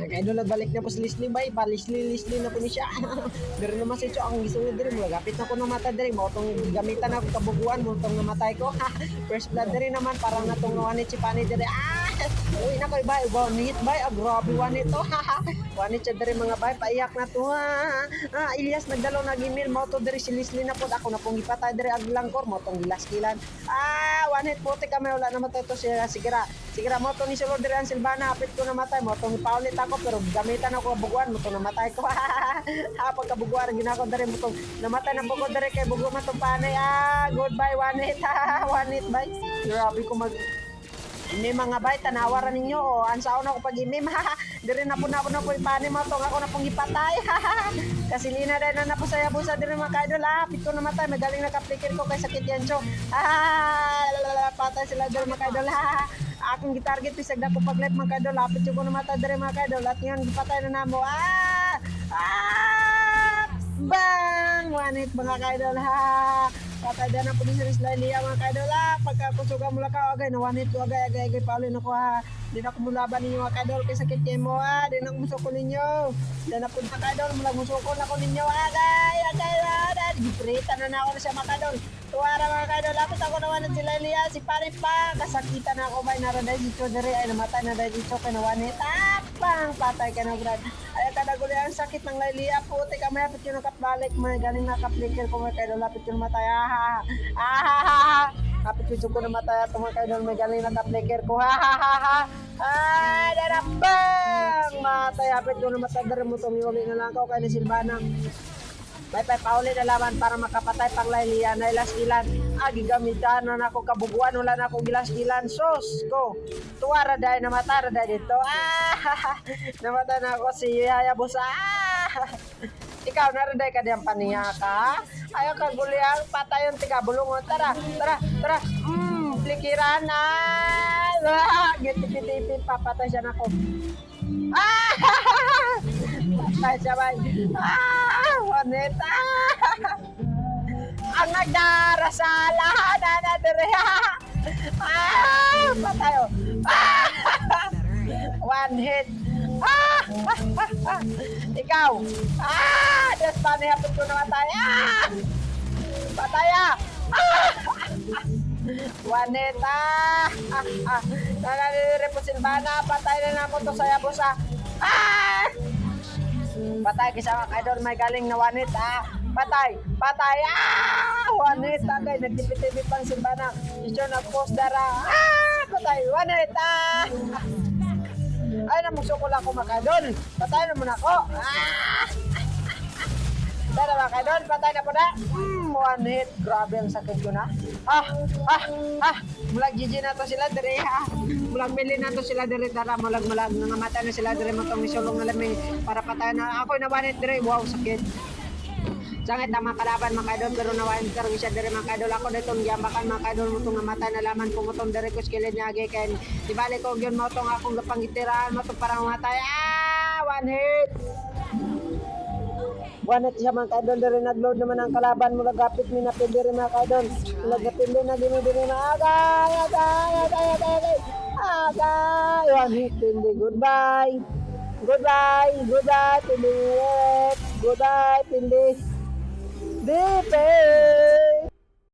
Kaidol balik na po si Leslie bay, pa Leslie na po ni siya. Pero naman si Cho ang gusto diri mo gapit na ko na mata diri mo tong gamitan ako kabuguan mo tong namatay ko. First blood diri naman para na tong wanit si pani diri. Uy na koy bay, wanit bay, grabe wanit to. Wanit siya diri mga bay, paiyak na to. Ilyas nagdalo na email mo to diri si Leslie na po ako na pong ipatay diri ag langkor mo tong gilaskilan. Wanit puti kami wala na matay to siya sigira. Sigira mo to ni Sulod diri ang Silvana, apit ko namatay mo tong ipaulit ako pero gamitan ako kabuguan mo tong namatay ko. Pagkabuguan ginako diri mo tong namatay na po ko diri kay bugo man tong panay. Goodbye wanit. Wanit bay. Grabe ko mag ini mga bay tanawaran ninyo o ansaon ako pag inim. Diri na po ipani mo tong ako na pong ipatay. Kasi lina dahil na po saya busa diri mga kaidol. Apit ko namatay magaling na kaplikir ko kay sakit yan cho. Patay sila diri mga kaidol. Akong gitarget pisag na ko pag-live mga kaidol. Lapit yung ko namatay diri mga kaidol. At ngayon gipatay na namo. Bang! Wanit mga kaidol. Patay na po ni Sir Islaylia mga kaidol. Pagkakusuga mula ka agay nawanit ko agay paulin ako di na ko mulaban ninyo mga kaidol kay sakit kayo mo di na ko musukol ninyo di na po mga kaidol mula musukol na ko ninyo agay giprita na ako na siya mga kaidol tuwara mga kaidol lapit ako nawanit si Islaylia si pare pa kasakita na ako bay naraday dito diri ay namatay na dahil dito kay nawanit pang patay ka na brad ay kadaguli ang sakit ng Islaylia puti ka may apit yung nakapbalik mga galing nakaplikir ko mga kaidol lapit yung matay kapit yung ko na matay at mga kaidol may galing nakaplikir ko darabang matay apit yung na matay dari mo tumiuli na lang ako kay ni Silvana may pauli na laman para makapatay pang Islaylia na ilas ilan gigamitan na ako kabuguan wala na akong gilas ilan sos ko tuwara dahil namatay na dahil dito namatay na ako si Hayabusa ikaw naraday ka diyang paniya ka ayaw ka guliang patayon tiga bulungon tara plikiran na gitipitipit papatay siya na ako patay siya ba wanita ang nagdarasalahan na dire patayo one hit ikaw des panihapit ko naman tayo pataya wanita nananire po Silvana patay na ako to sa Hayabusa patay kisama kaidol may galing na wanit patay wanit kay nagtipit-tipit pang Silvana isyo na post dara patay wanit ay namusukol ako makadol patay naman ako tara makadol patay na po na one hit grabe ang sakit ko na mulag GG na to sila dere mulag mili na to sila dere tara mulag nangamatay na sila dere matong isulong na lamig para patay na ako na one hit dere wow sakit sangit ang mga kalaban mga kaidol pero nawain karon siya dere mga kaidol ako ditong giambakan mga kaidol mo tong namatay na laman ko mo tong dere ko skillet niya agi kay di bali ko gyud mo tong akong gapangitirahan mo tong parang matay one hit siya mga kaidol dere nagload naman ang kalaban mo gapit mi na pindi rin mga kaidol nagapindi na gini diri agay one hit pindi goodbye pindi goodbye pindi Depende.